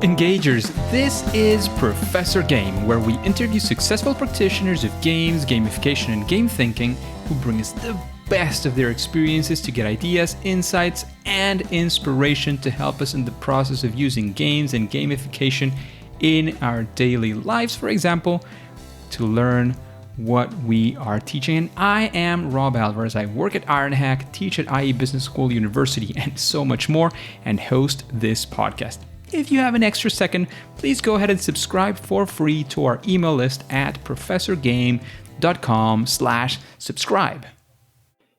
Engagers, this is Professor Game, where we interview successful practitioners of games, gamification, and game thinking who bring us the best of their experiences to get ideas, insights, and inspiration to help us in the process of using games and gamification in our daily lives, for example, to learn what we are teaching. And I am Rob Alvarez. I work at Ironhack, teach at IE Business School University, and so much more, and host this podcast. If you have an extra second, please go ahead and subscribe for free to our email list at professorgame.com/subscribe.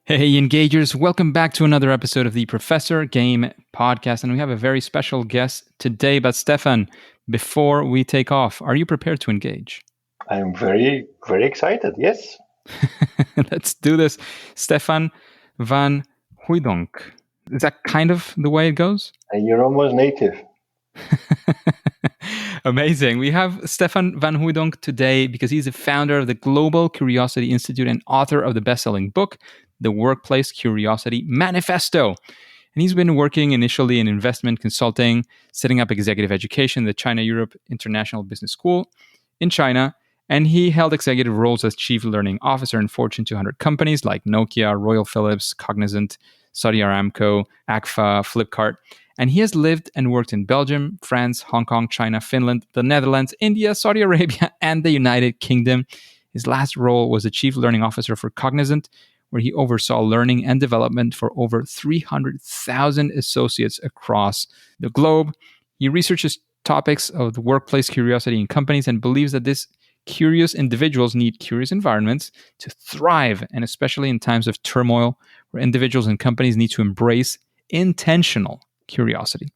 Hey, Engagers, welcome back to another episode of the Professor Game podcast. And we have a very special guest today, but Stefan, before we take off, are you prepared to engage? I'm very, very excited, yes. Let's do this. Stefaan van Hooydonk. Is that kind of the way it goes? And you're almost native. Amazing. We have Stefaan van Hooydonk today because he's the founder of the Global Curiosity Institute and author of the best-selling book, The Workplace Curiosity Manifesto. And he's been working initially in investment consulting, setting up executive education, the China-Europe International Business School in China. And he held executive roles as chief learning officer in Fortune 200 companies like Nokia, Royal Philips, Cognizant, Saudi Aramco, Agfa, Flipkart. And he has lived and worked in Belgium, France, Hong Kong, China, Finland, the Netherlands, India, Saudi Arabia, and the United Kingdom. His last role was the chief learning officer for Cognizant, where he oversaw learning and development for over 300,000 associates across the globe. He researches topics of the workplace curiosity in companies and believes that these curious individuals need curious environments to thrive, and especially in times of turmoil, where individuals and companies need to embrace intentional curiosity.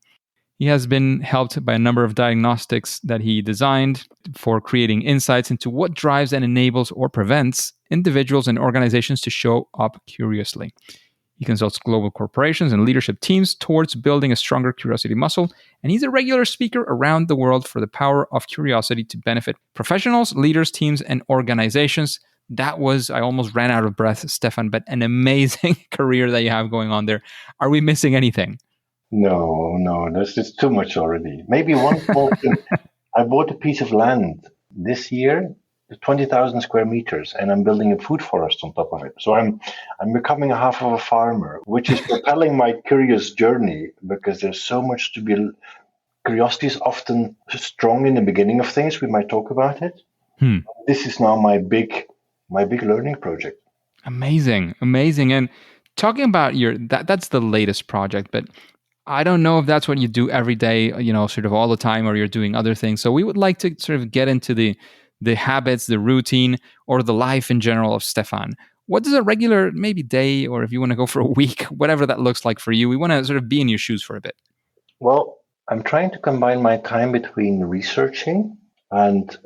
He has been helped by a number of diagnostics that he designed for creating insights into what drives and enables or prevents individuals and organizations to show up curiously. He consults global corporations and leadership teams towards building a stronger curiosity muscle, and he's a regular speaker around the world for the power of curiosity to benefit professionals, leaders, teams, and organizations. That was, I almost ran out of breath, Stefan, but an amazing career that you have going on there. Are we missing anything? No, that's just too much already. Maybe one small thing. I bought a piece of land this year, 20,000 square meters, and I'm building a food forest on top of it. So I'm becoming a half of a farmer, which is propelling my curious journey because there's so much to be. Curiosity is often strong in the beginning of things. We might talk about it. This is now my big learning project. Amazing. And talking about that's the latest project, but I don't know if that's what you do every day, sort of all the time, or you're doing other things. So we would like to sort of get into the habits, the routine, or the life in general of Stefan. What does a regular, maybe day, or if you want to go for a week, whatever that looks like for you, we want to sort of be in your shoes for a bit. Well, I'm trying to combine my time between researching, kind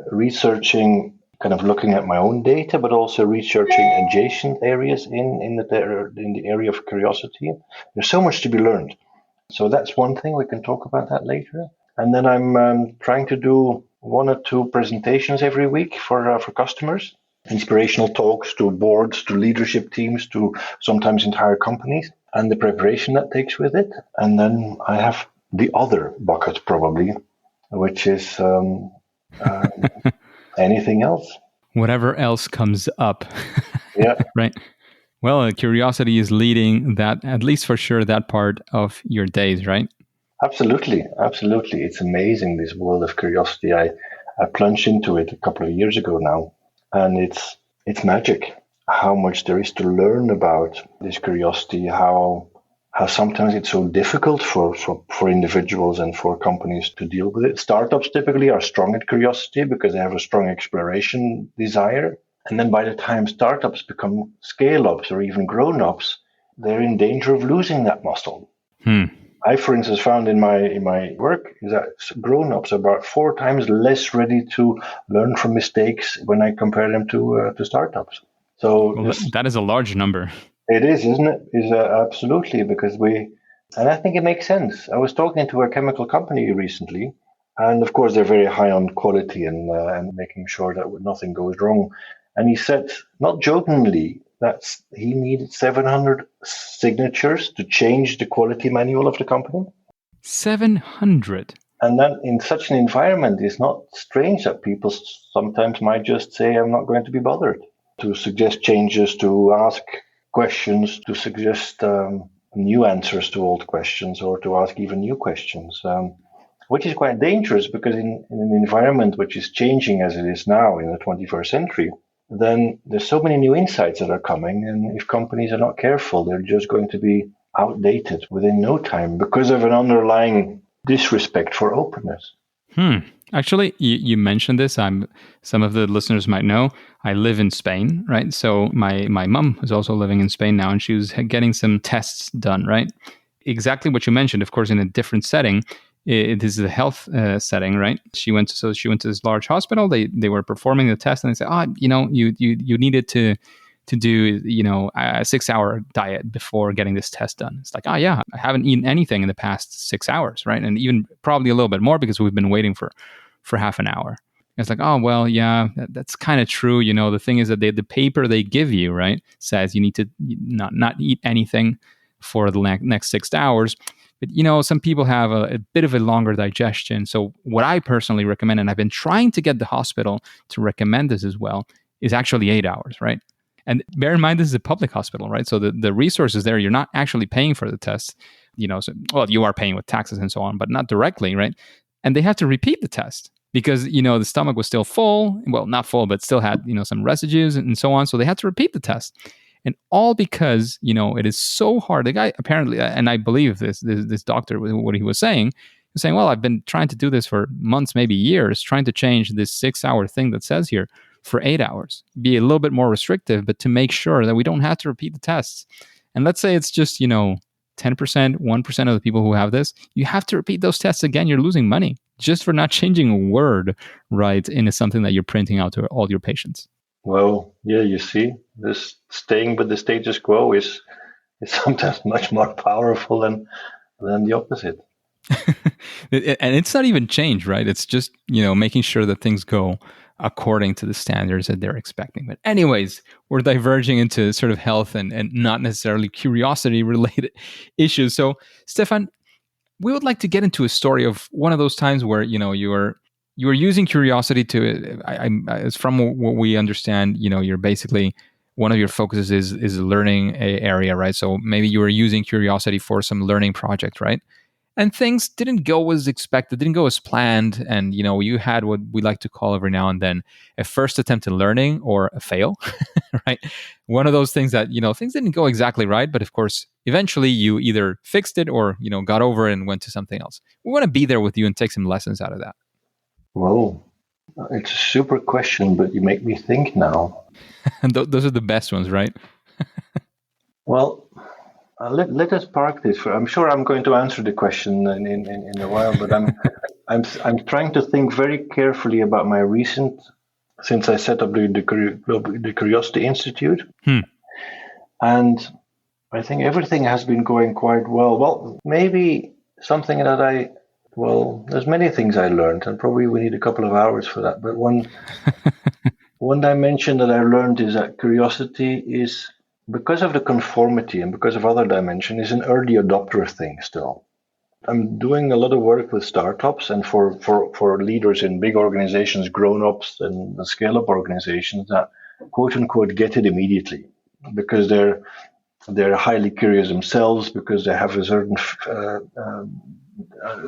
of looking at my own data, but also researching adjacent areas in the area of curiosity. There's so much to be learned. So that's one thing. We can talk about that later. And then I'm trying to do 1 or 2 presentations every week for customers, inspirational talks to boards, to leadership teams, to sometimes entire companies, and the preparation that takes with it. And then I have the other bucket probably, which is anything else. Whatever else comes up. Yeah. Right. Well, curiosity is leading that, at least for sure, that part of your days, right? Absolutely. It's amazing, this world of curiosity. I plunged into it a couple of years ago now, and it's magic how much there is to learn about this curiosity, how sometimes it's so difficult for individuals and for companies to deal with it. Startups typically are strong at curiosity because they have a strong exploration desire. And then by the time startups become scale-ups or even grown-ups, they're in danger of losing that muscle. I, for instance, found in my work is that grown-ups are about 4 times less ready to learn from mistakes when I compare them to startups. So that is a large number. It is, isn't it? Absolutely, because and I think it makes sense. I was talking to a chemical company recently, and of course they're very high on quality and making sure that nothing goes wrong. And he said, not jokingly, that he needed 700 signatures to change the quality manual of the company. 700? And then in such an environment, it's not strange that people sometimes might just say, I'm not going to be bothered, to suggest changes, to ask questions, to suggest new answers to old questions, or to ask even new questions, which is quite dangerous because in an environment which is changing as it is now in the 21st century, then there's so many new insights that are coming. And if companies are not careful, they're just going to be outdated within no time because of an underlying disrespect for openness. Actually, you mentioned this. Some of the listeners might know I live in Spain, right? So my mom is also living in Spain now, and she was getting some tests done, right? Exactly what you mentioned, of course, in a different setting. It is a health setting, right? She went to this large hospital. They were performing the test, and they said, you needed to do a 6-hour diet before getting this test done. It's like, yeah, I haven't eaten anything in the past 6 hours, right? And even probably a little bit more because we've been waiting for half an hour. It's like, oh well, yeah, that's kind of true. The thing is that the paper they give you, right, says you need to not eat anything for the next 6 hours. But some people have a bit of a longer digestion. So what I personally recommend, and I've been trying to get the hospital to recommend this as well, is actually 8 hours, right? And bear in mind, this is a public hospital, right? So the resources there, you're not actually paying for the test. You are paying with taxes and so on, but not directly, right? And they have to repeat the test because, the stomach was still full. Well, not full, but still had, some residues and so on. So they had to repeat the test. And all because, it is so hard. The guy apparently, and I believe this doctor, what he was saying, well, I've been trying to do this for months, maybe years, trying to change this 6-hour thing that says here for 8 hours, be a little bit more restrictive, but to make sure that we don't have to repeat the tests. And let's say it's just, 10%, 1% of the people who have this, you have to repeat those tests again. You're losing money just for not changing a word, right, into something that you're printing out to all your patients. Well, yeah, you see, this staying with the status quo is sometimes much more powerful than the opposite. And it's not even change, right? It's just, making sure that things go according to the standards that they're expecting. But anyways, we're diverging into sort of health and not necessarily curiosity related issues. So Stefan, we would like to get into a story of one of those times where, you were using curiosity to, it's from what we understand, you're basically, one of your focuses is a learning area, right? So maybe you were using curiosity for some learning project, right? And things didn't go as expected, didn't go as planned. And, you had what we like to call every now and then a first attempt at learning or a fail, right? One of those things that, things didn't go exactly right. But of course, eventually you either fixed it or, got over it and went to something else. We want to be there with you and take some lessons out of that. Well, it's a super question, but you make me think now. And those are the best ones, right? Well, let us park this. I'm sure I'm going to answer the question in a while, but I'm trying to think very carefully about my recent, since I set up the Curiosity Institute, and I think everything has been going quite well. Well, maybe something that there's many things I learned, and probably we need a couple of hours for that. But one dimension that I learned is that curiosity is, because of the conformity and because of other dimension, is an early adopter thing still. I'm doing a lot of work with startups and for leaders in big organizations, grown-ups and scale-up organizations that quote unquote get it immediately because they're highly curious themselves, because they have a certain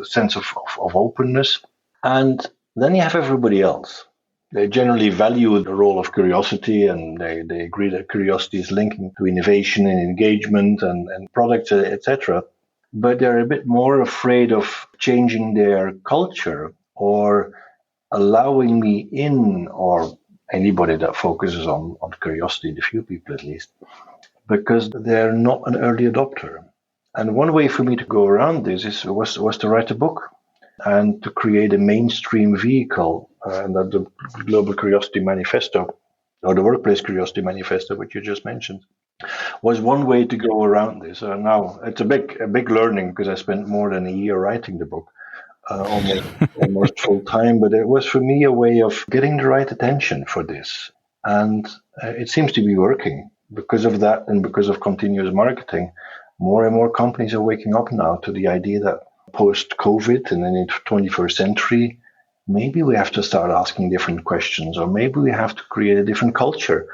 sense of openness. And then you have everybody else. They generally value the role of curiosity, and they agree that curiosity is linking to innovation and engagement and products, etc. But they're a bit more afraid of changing their culture or allowing me in, or anybody that focuses on curiosity, the few people at least, because they're not an early adopter. And one way for me to go around this was to write a book and to create a mainstream vehicle, and that the Global Curiosity Manifesto, or the Workplace Curiosity Manifesto, which you just mentioned, was one way to go around this. Now it's a big learning, because I spent more than a year writing the book, almost full time. But it was for me a way of getting the right attention for this, and it seems to be working. Because of that, and because of continuous marketing, more and more companies are waking up now to the idea that post-COVID and then into 21st century, maybe we have to start asking different questions, or maybe we have to create a different culture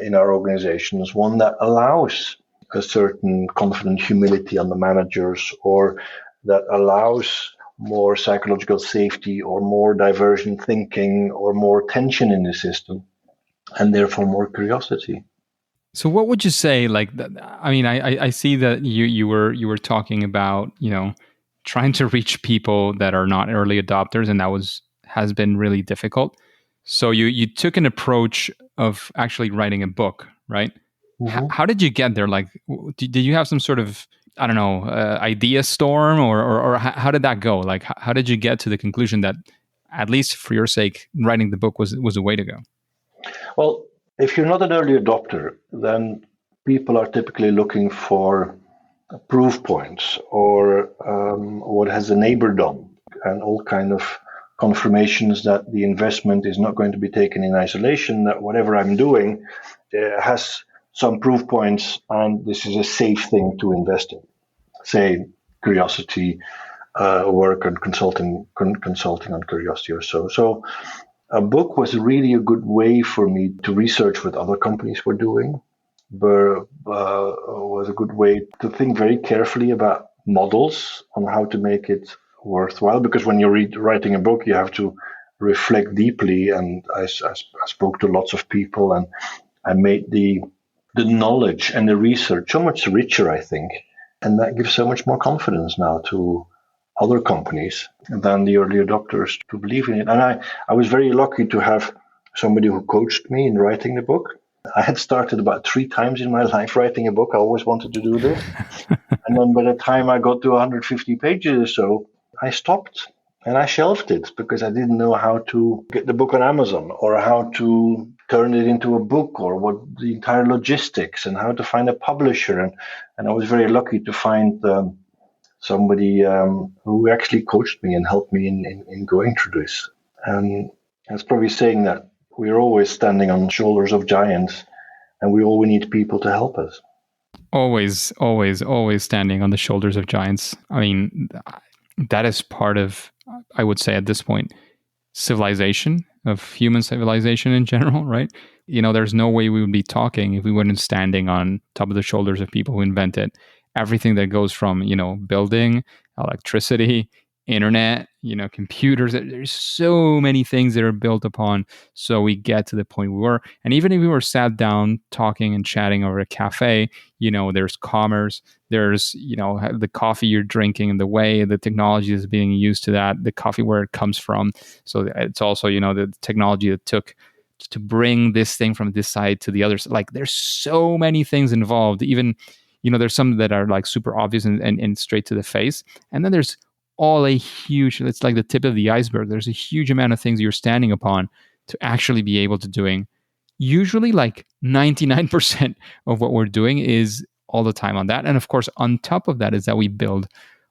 in our organizations, one that allows a certain confident humility on the managers, or that allows more psychological safety, or more divergent thinking, or more tension in the system, and therefore more curiosity. So what would you say, I mean, I see that you were talking about, trying to reach people that are not early adopters, and has been really difficult. So you took an approach of actually writing a book, right? Mm-hmm. How did you get there? Like, did you have some sort of, I don't know, idea storm, or how did that go? Like, how did you get to the conclusion that, at least for your sake, writing the book was the way to go? Well, if you're not an early adopter, then people are typically looking for proof points, or what has the neighbor done, and all kind of confirmations that the investment is not going to be taken in isolation, that whatever I'm doing has some proof points, and this is a safe thing to invest in. Say, curiosity work and consulting on curiosity or so. So a book was really a good way for me to research what other companies were doing, but was a good way to think very carefully about models on how to make it worthwhile. Because when you're writing a book, you have to reflect deeply. And I spoke to lots of people, and I made the knowledge and the research so much richer, I think. And that gives so much more confidence now to other companies than the early adopters to believe in it. And I was very lucky to have somebody who coached me in writing the book. I had started about 3 times in my life writing a book. I always wanted to do this. And then by the time I got to 150 pages or so, I stopped and I shelved it, because I didn't know how to get the book on Amazon, or how to turn it into a book, or what the entire logistics, and how to find a publisher. And I was very lucky to find somebody who actually coached me and helped me in going through this. And that's probably saying that we're always standing on the shoulders of giants, and we always need people to help us. Always standing on the shoulders of giants. I mean, that is part of, I would say at this point, civilization, of human civilization in general, right? There's no way we would be talking if we weren't standing on top of the shoulders of people who invented everything that goes from, building, electricity, internet, computers. There's so many things that are built upon, so we get to the point we were. And even if we were sat down talking and chatting over a cafe, there's commerce, there's, the coffee you're drinking and the way the technology is being used to that, the coffee, where it comes from. So it's also, the technology that took to bring this thing from this side to the other. Like, there's so many things involved. Even, there's some that are like super obvious and straight to the face. And then there's it's like the tip of the iceberg. There's a huge amount of things you're standing upon to actually be able to doing. Usually like 99% of what we're doing is all the time on that. And of course, on top of that is that we build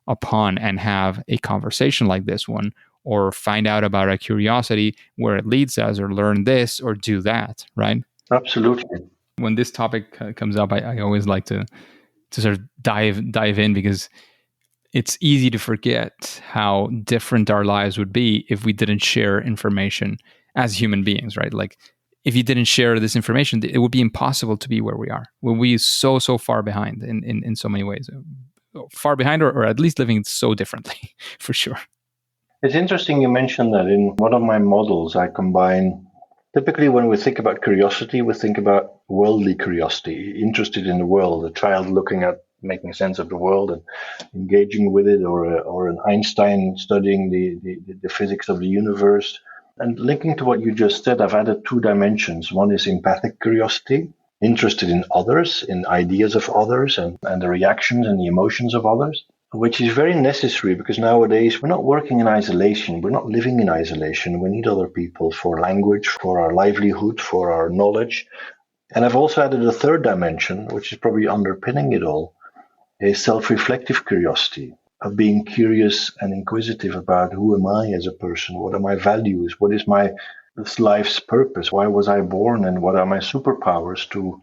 upon and have a conversation like this one, or find out about a curiosity where it leads us, or learn this or do that, right? Absolutely. When this topic comes up, I always like to sort of dive in, because it's easy to forget how different our lives would be if we didn't share information as human beings, right? Like, if you didn't share this information, it would be impossible to be where we are. We'll be so far behind in so many ways. Far behind, or at least living so differently, for sure. It's interesting you mentioned that. In one of my models, I combine, typically when we think about curiosity, we think about worldly curiosity, interested in the world, a child looking at, making sense of the world and engaging with it, or an Einstein studying the physics of the universe. And linking to what you just said, I've added 2 dimensions. One is empathic curiosity, interested in others, in ideas of others, and the reactions and the emotions of others, which is very necessary, because nowadays we're not working in isolation. We're not living in isolation. We need other people for language, for our livelihood, for our knowledge. And I've also added a 3rd dimension, which is probably underpinning it all, a self-reflective curiosity, of being curious and inquisitive about who am I as a person, what are my values, what is this life's purpose, why was I born, and what are my superpowers to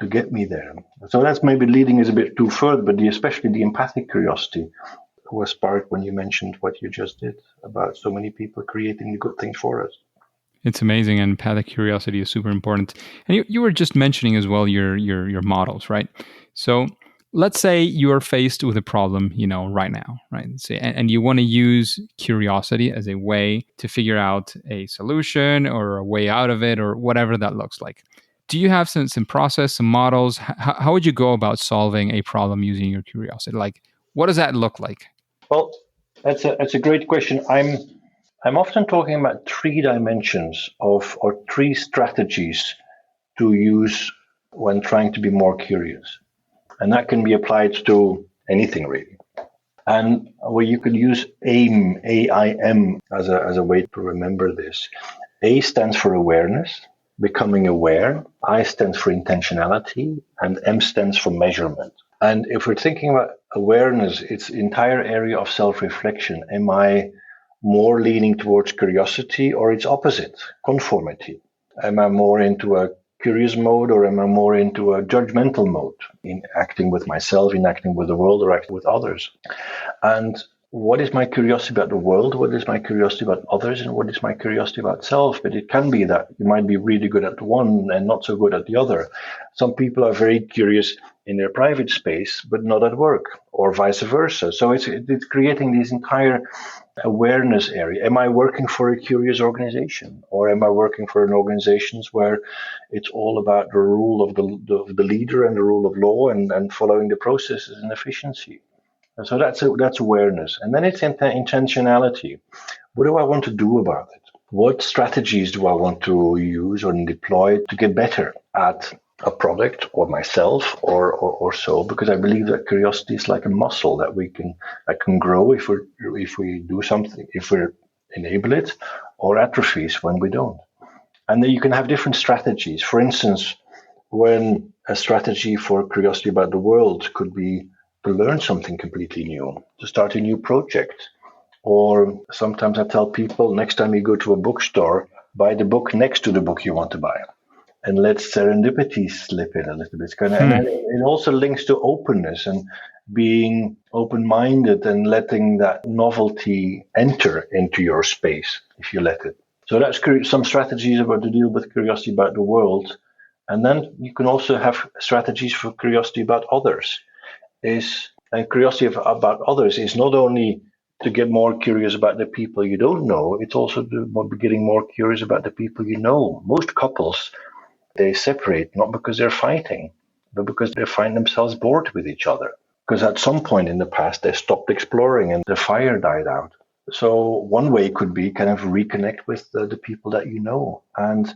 get me there. So that's maybe leading us a bit too further, but especially the empathic curiosity, was sparked when you mentioned what you just did about so many people creating the good things for us. It's amazing, and empathic curiosity is super important. And you were just mentioning as well your models, right? So let's say you are faced with a problem, right now, right? And you want to use curiosity as a way to figure out a solution or a way out of it, or whatever that looks like. Do you have some process, some models? How would you go about solving a problem using your curiosity? Like, what does that look like? Well, that's a great question. I'm often talking about three dimensions or three strategies to use when trying to be more curious. And that can be applied to anything really. And where you could use AIM, AIM as a way to remember this. A stands for awareness, becoming aware. I stands for intentionality, and M stands for measurement. And if we're thinking about awareness, it's the entire area of self-reflection. Am I more leaning towards curiosity or its opposite, conformity? Am I more into a curious mode or am I more into a judgmental mode in acting with myself, in acting with the world, or acting with others? And what is my curiosity about the world? What is my curiosity about others? And what is my curiosity about self? But it can be that you might be really good at one and not so good at the other. Some people are very curious in their private space, but not at work, or vice versa. So it's creating this entire awareness area. Am I working for a curious organization, or am I working for an organization where it's all about the rule of the leader and the rule of law and following the processes and efficiency? And so that's awareness. And then it's intentionality. What do I want to do about it? What strategies do I want to use or deploy to get better at a product or myself or so? Because I believe that curiosity is like a muscle that can grow if we do something, if we enable it, or atrophies when we don't. And then you can have different strategies. For instance, when a strategy for curiosity about the world could be to learn something completely new, to start a new project. Or sometimes I tell people, next time you go to a bookstore, buy the book next to the book you want to buy. And let serendipity slip in a little bit. And it also links to openness and being open-minded and letting that novelty enter into your space if you let it. So that's some strategies about to deal with curiosity about the world. And then you can also have strategies for curiosity about others. And curiosity about others is not only to get more curious about the people you don't know, it's also getting more curious about the people you know. Most couples, they separate not because they're fighting, but because they find themselves bored with each other. Because at some point in the past, they stopped exploring and the fire died out. So one way could be kind of reconnect with the people that you know. And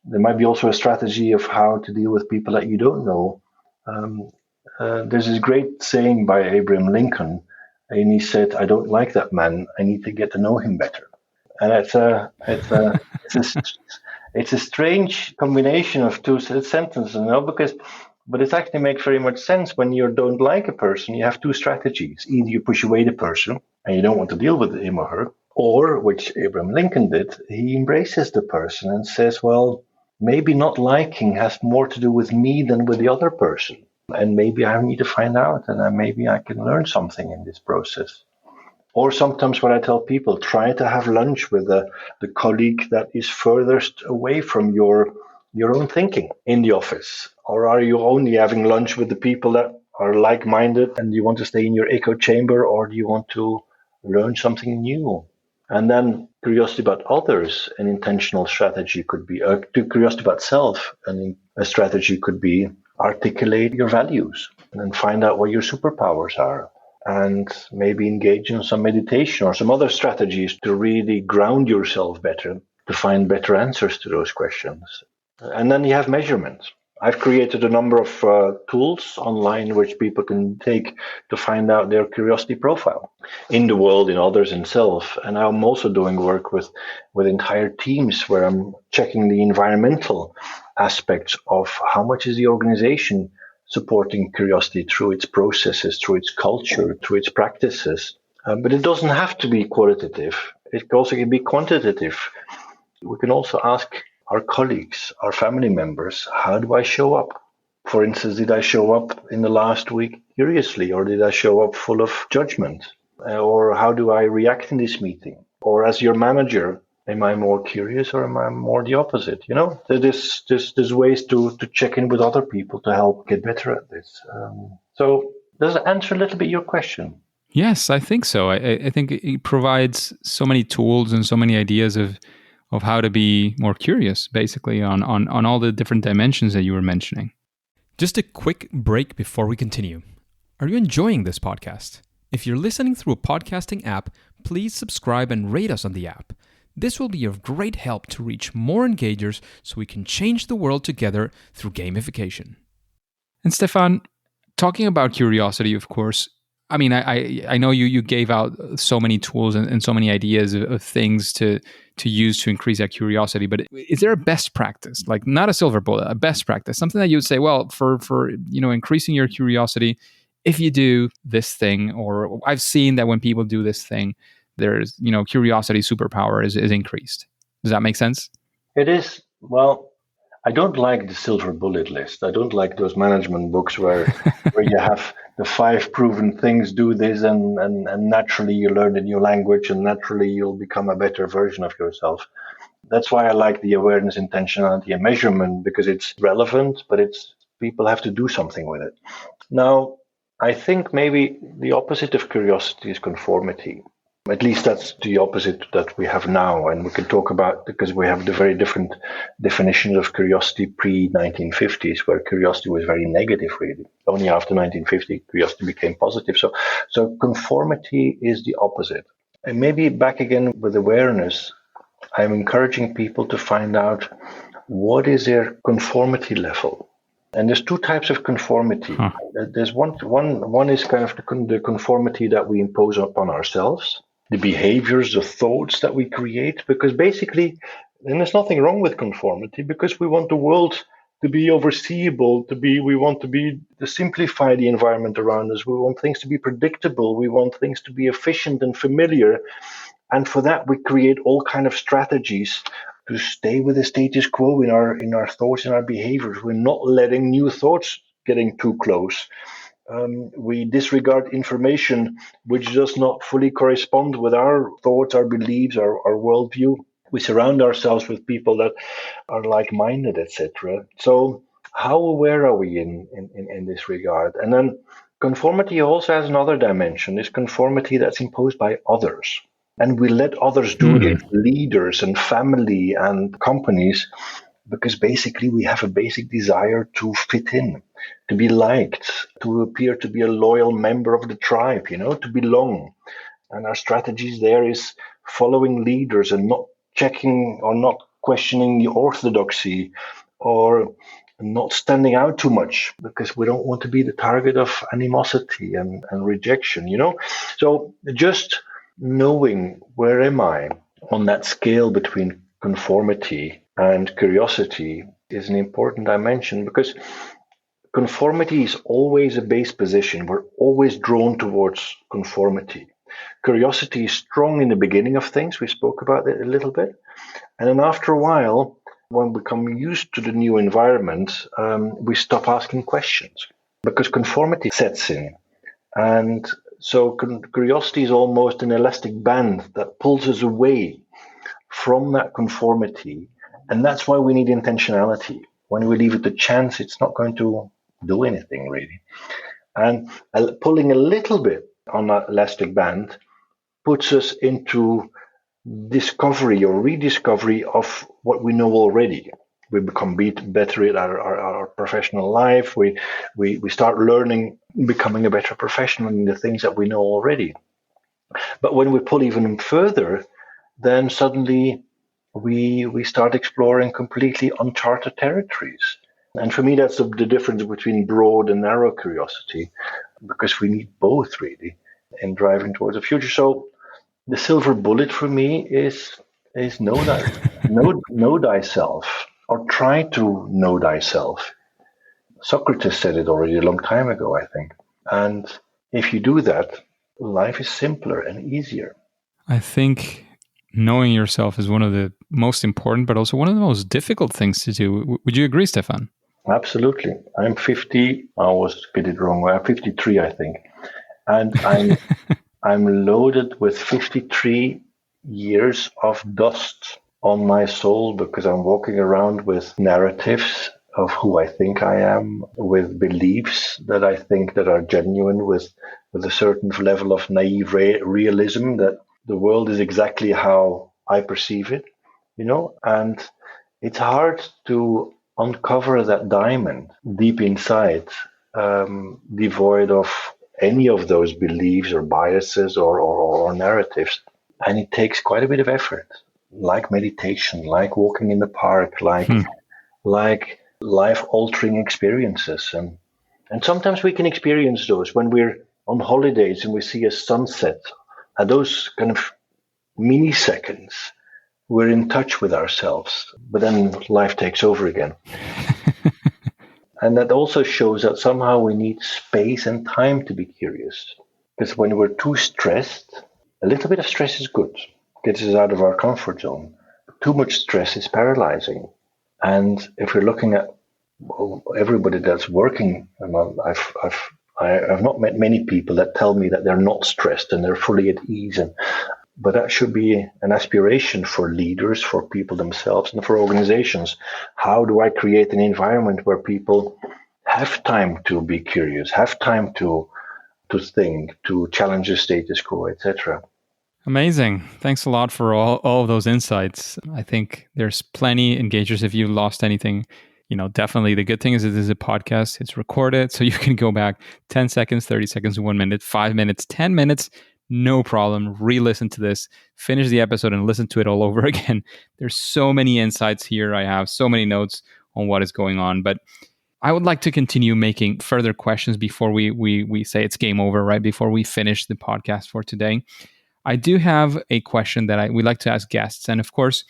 there might be also a strategy of how to deal with people that you don't know. There's this great saying by Abraham Lincoln, and he said, "I don't like that man. I need to get to know him better." And it's a strange combination of two sentences, but it actually makes very much sense. When you don't like a person, you have two strategies: either you push away the person and you don't want to deal with him or her, or which Abraham Lincoln did, he embraces the person and says, "Well, maybe not liking has more to do with me than with the other person. And maybe I need to find out, and maybe I can learn something in this process." Or sometimes what I tell people, try to have lunch with the colleague that is furthest away from your own thinking in the office. Or are you only having lunch with the people that are like-minded and you want to stay in your echo chamber, or do you want to learn something new? And then curiosity about others, an intentional strategy could be, curiosity about self, and a strategy could be articulate your values and find out what your superpowers are, and maybe engage in some meditation or some other strategies to really ground yourself better, to find better answers to those questions. And then you have measurement. I've created a number of tools online which people can take to find out their curiosity profile in the world, in others, and self. And I'm also doing work with entire teams where I'm checking the environmental aspects of how much is the organization supporting curiosity through its processes, through its culture, through its practices. But it doesn't have to be qualitative. It also can be quantitative. We can also ask our colleagues, our family members, how do I show up? For instance, did I show up in the last week curiously, or did I show up full of judgment? Or how do I react in this meeting? Or as your manager, am I more curious or am I more the opposite? There's ways to check in with other people to help get better at this. So does that answer a little bit your question? Yes, I think so. I think it provides so many tools and so many ideas of how to be more curious, basically, on all the different dimensions that you were mentioning. Just a quick break before we continue. Are you enjoying this podcast? If you're listening through a podcasting app, please subscribe and rate us on the app. This will be of great help to reach more engagers so we can change the world together through gamification. And Stefan, talking about curiosity, of course, I mean, I know you gave out so many tools and so many ideas of things to use to increase that curiosity. But is there a best practice, like not a silver bullet, a best practice, something that you would say, well, for increasing your curiosity, if you do this thing, or I've seen that when people do this thing, there's curiosity superpower is increased. Does that make sense? It is. Well, I don't like the silver bullet list. I don't like those management books where you have the 5 proven things, do this, and naturally you learn a new language and naturally you'll become a better version of yourself. That's why I like the awareness, intentionality, and measurement, because it's relevant, but people have to do something with it. Now, I think maybe the opposite of curiosity is conformity. At least that's the opposite that we have now. And we can talk about, because we have the very different definitions of curiosity pre-1950s, where curiosity was very negative, really. Only after 1950, curiosity became positive. So conformity is the opposite. And maybe back again with awareness, I'm encouraging people to find out what is their conformity level. And there's 2 types of conformity. There's one is kind of the conformity that we impose upon ourselves, the behaviors, the thoughts that we create, because basically, and there's nothing wrong with conformity, because we want the world to be overseeable, we want to simplify the environment around us. We want things to be predictable. We want things to be efficient and familiar. And for that, we create all kind of strategies to stay with the status quo in our thoughts and our behaviors. We're not letting new thoughts getting too close. We disregard information which does not fully correspond with our thoughts, our beliefs, our worldview. We surround ourselves with people that are like-minded, etc. So how aware are we in this regard? And then conformity also has another dimension, this conformity that's imposed by others. And we let others do it, leaders and family and companies, because basically we have a basic desire to fit in, to be liked, to appear to be a loyal member of the tribe, to belong. And our strategies there is following leaders and not checking or not questioning the orthodoxy, or not standing out too much, because we don't want to be the target of animosity and rejection, So just knowing where am I on that scale between conformity and curiosity is an important dimension, because conformity is always a base position. We're always drawn towards conformity. Curiosity is strong in the beginning of things. We spoke about it a little bit. And then after a while, when we become used to the new environment, we stop asking questions because conformity sets in. And so curiosity is almost an elastic band that pulls us away from that conformity. And that's why we need intentionality. When we leave it to chance, it's not going to do anything, really. And pulling a little bit on that elastic band puts us into discovery or rediscovery of what we know already. We become better at our professional life. We start learning, becoming a better professional in the things that we know already. But when we pull even further, then suddenly we start exploring completely uncharted territories. And for me, that's the difference between broad and narrow curiosity, because we need both, really, in driving towards the future. So the silver bullet for me is know thyself, or try to know thyself. Socrates said it already a long time ago, I think. And if you do that, life is simpler and easier. I think knowing yourself is one of the most important, but also one of the most difficult things to do. Would you agree, Stefan? Absolutely. I'm 50. I always get it wrong. I'm 53, I think. And I'm loaded with 53 years of dust on my soul because I'm walking around with narratives of who I think I am, with beliefs that I think that are genuine, with a certain level of naive realism that the world is exactly how I perceive it, and it's hard to uncover that diamond deep inside, devoid of any of those beliefs or biases or narratives. And it takes quite a bit of effort, like meditation, like walking in the park, like life altering experiences. And sometimes we can experience those when we're on holidays and we see a sunset. At those kind of milliseconds, we're in touch with ourselves, but then life takes over again. And that also shows that somehow we need space and time to be curious. Because when we're too stressed, a little bit of stress is good, gets us out of our comfort zone. Too much stress is paralyzing. And if we're looking at everybody that's working, I've not met many people that tell me that they're not stressed and they're fully at ease. But that should be an aspiration for leaders, for people themselves, and for organizations. How do I create an environment where people have time to be curious, have time to think, to challenge the status quo, etc.? Amazing. Thanks a lot for all of those insights. I think there's plenty engagers. If you lost anything, definitely the good thing is it is a podcast. It's recorded, so you can go back 10 seconds, 30 seconds, 1 minute, 5 minutes, 10 minutes. No problem. Re-listen to this, finish the episode and listen to it all over again. There's so many insights here. I have so many notes on what is going on, but I would like to continue making further questions before we say it's game over, right? Before we finish the podcast for today. I do have a question that we like to ask guests. And of course,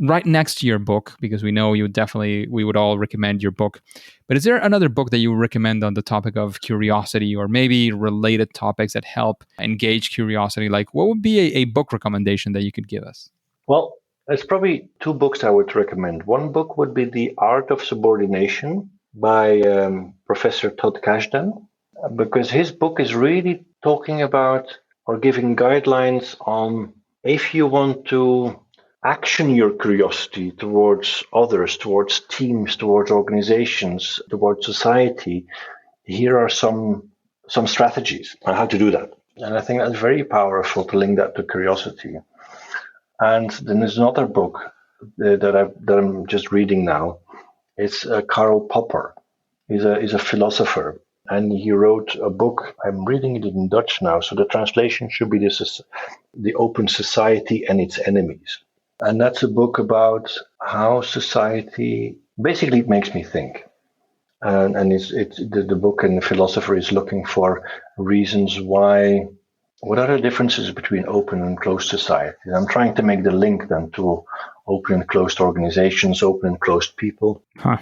right next to your book, because we know we would all recommend your book. But is there another book that you would recommend on the topic of curiosity or maybe related topics that help engage curiosity? Like what would be a book recommendation that you could give us? Well, there's probably two books I would recommend. One book would be The Art of Subordination by Professor Todd Kashdan, because his book is really talking about or giving guidelines on if you want to action your curiosity towards others, towards teams, towards organizations, towards society, here are some strategies on how to do that. And I think that's very powerful to link that to curiosity. And then there's another book that I'm just reading now. It's Karl Popper. He's a philosopher, and he wrote a book. I'm reading it in Dutch now, so the translation should be The Open Society and Its Enemies. And that's a book about how society, basically it makes me think. And the book and the philosopher is looking for reasons why, what are the differences between open and closed societies? I'm trying to make the link then to open and closed organizations, open and closed people. Huh.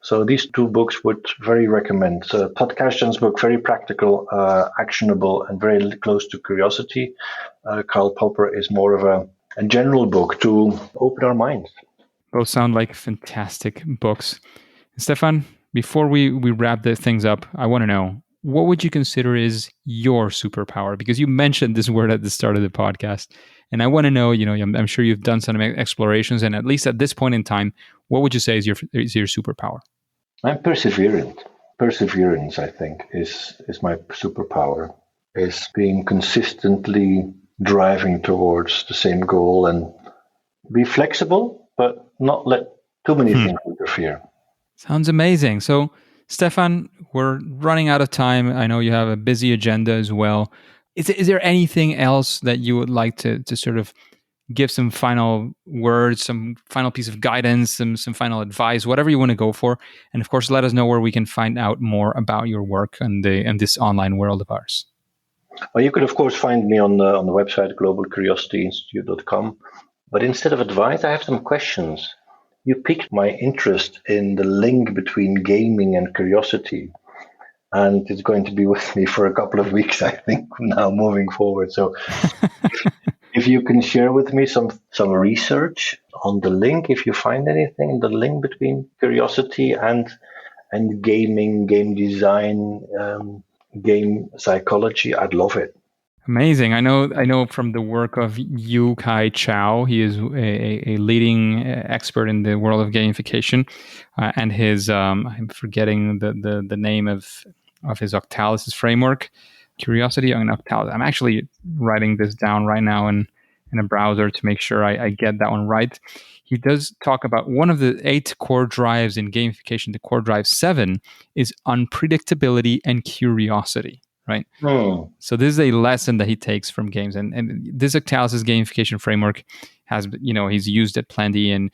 So these two books would very recommend. So Todd Kashdan's book, very practical, actionable, and very close to curiosity. Karl Popper is more of a general book to open our minds. Both sound like fantastic books. Stefaan, before we wrap the things up, I want to know, what would you consider is your superpower? Because you mentioned this word at the start of the podcast. And I want to know, I'm sure you've done some explorations, and at least at this point in time, what would you say is your superpower? I'm perseverant. Perseverance, I think, is my superpower, is being consistently driving towards the same goal and be flexible, but not let too many things interfere. Sounds amazing. So, Stefaan, we're running out of time. I know you have a busy agenda as well. Is there anything else that you would like to sort of give some final words, some final piece of guidance, some final advice, whatever you want to go for? And of course, let us know where we can find out more about your work in this online world of ours. Well, you could, of course, find me on the website, globalcuriosityinstitute.com. But instead of advice, I have some questions. You piqued my interest in the link between gaming and curiosity. And it's going to be with me for a couple of weeks, I think, now moving forward. So if you can share with me some research on the link, if you find anything, the link between curiosity and gaming, game design, game psychology, I'd love it. Amazing. I know from the work of Yu Kai Chao. He is a leading expert in the world of gamification, and his I'm forgetting the name of his Octalysis framework, Curiosity on Octalysis. I'm actually writing this down right now in a browser to make sure I get that one right. He does talk about one of the 8 core drives in gamification. The core drive 7 is unpredictability and curiosity, right? Hmm. So this is a lesson that he takes from games, and this Octalysis gamification framework has, he's used it plenty and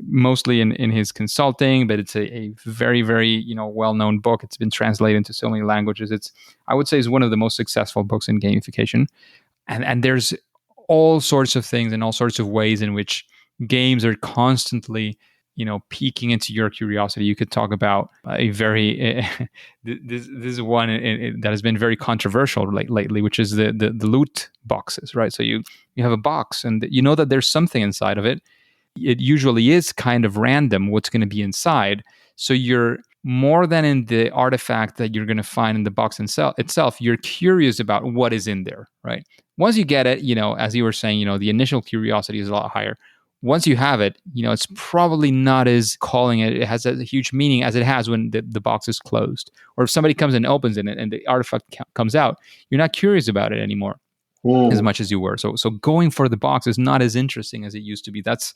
mostly in his consulting, but it's a very, very, well-known book. It's been translated into so many languages. I would say, is one of the most successful books in gamification. And there's all sorts of things and all sorts of ways in which games are constantly peeking into your curiosity. You could talk about a very this is one that has been very controversial lately, which is the loot boxes, right? So you have a box and you know that there's something inside of it. It usually is kind of random what's going to be inside. So you're more than in the artifact that you're going to find in the box itself, you're curious about what is in there, right? Once you get it, as you were saying, the initial curiosity is a lot higher. Once you have it, it's probably not as calling it has a huge meaning as it has when the box is closed. Or if somebody comes and opens it and the artifact comes out, you're not curious about it anymore as much as you were. So going for the box is not as interesting as it used to be. That's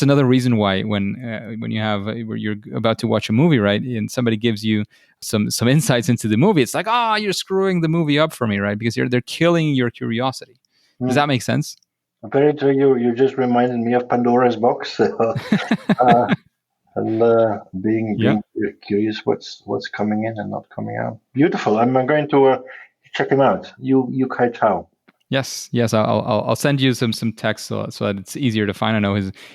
another reason why when where you're about to watch a movie, right, and somebody gives you some insights into the movie, it's like, you're screwing the movie up for me, right? Because they're killing your curiosity. Does that make sense? Very true. You just reminded me of Pandora's box, and being curious what's coming in and not coming out. Beautiful. I'm going to check him out. Yu Kai Chao. Yes. I'll send you some text so that it's easier to find. I know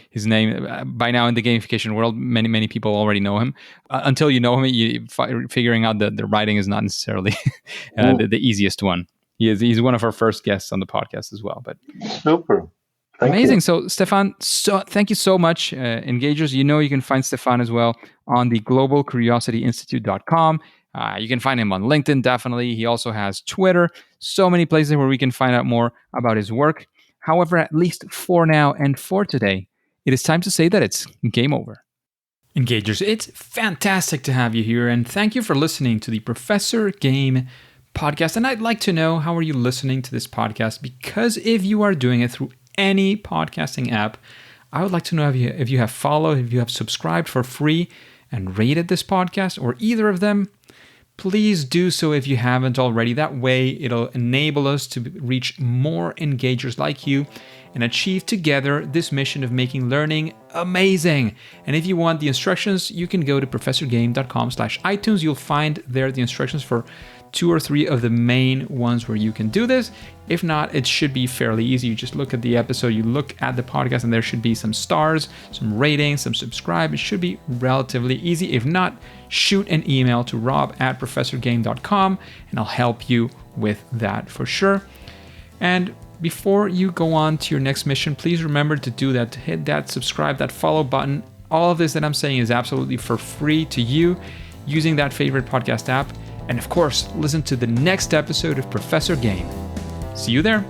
his name by now in the gamification world. Many people already know him. Until you know him, figuring out the writing is not necessarily the easiest one. He's one of our first guests on the podcast as well. But super. Amazing. So Stefaan, thank you so much. Engagers, you can find Stefaan as well on the globalcuriosityinstitute.com. You can find him on LinkedIn, definitely. He also has Twitter. So many places where we can find out more about his work. However, at least for now and for today, it is time to say that it's game over. Engagers, it's fantastic to have you here, and thank you for listening to the Professor Game podcast. And I'd like to know, how are you listening to this podcast? Because if you are doing it through any podcasting app, I would like to know if you have followed, if you have subscribed for free and rated this podcast, or either of them. Please do so if you haven't already. That way, it'll enable us to reach more engagers like you and achieve together this mission of making learning amazing. And if you want the instructions, you can go to professorgame.com/iTunes. You'll find there the instructions for 2 or 3 of the main ones where you can do this. If not, it should be fairly easy. You just look at the episode, you look at the podcast, and there should be some stars, some ratings, some subscribe. It should be relatively easy. If not, shoot an email to rob@professorgame.com and I'll help you with that for sure. And before you go on to your next mission, please remember to do that, to hit that subscribe, that follow button. All of this that I'm saying is absolutely for free to you using that favorite podcast app. And of course, listen to the next episode of Professor Game. See you there.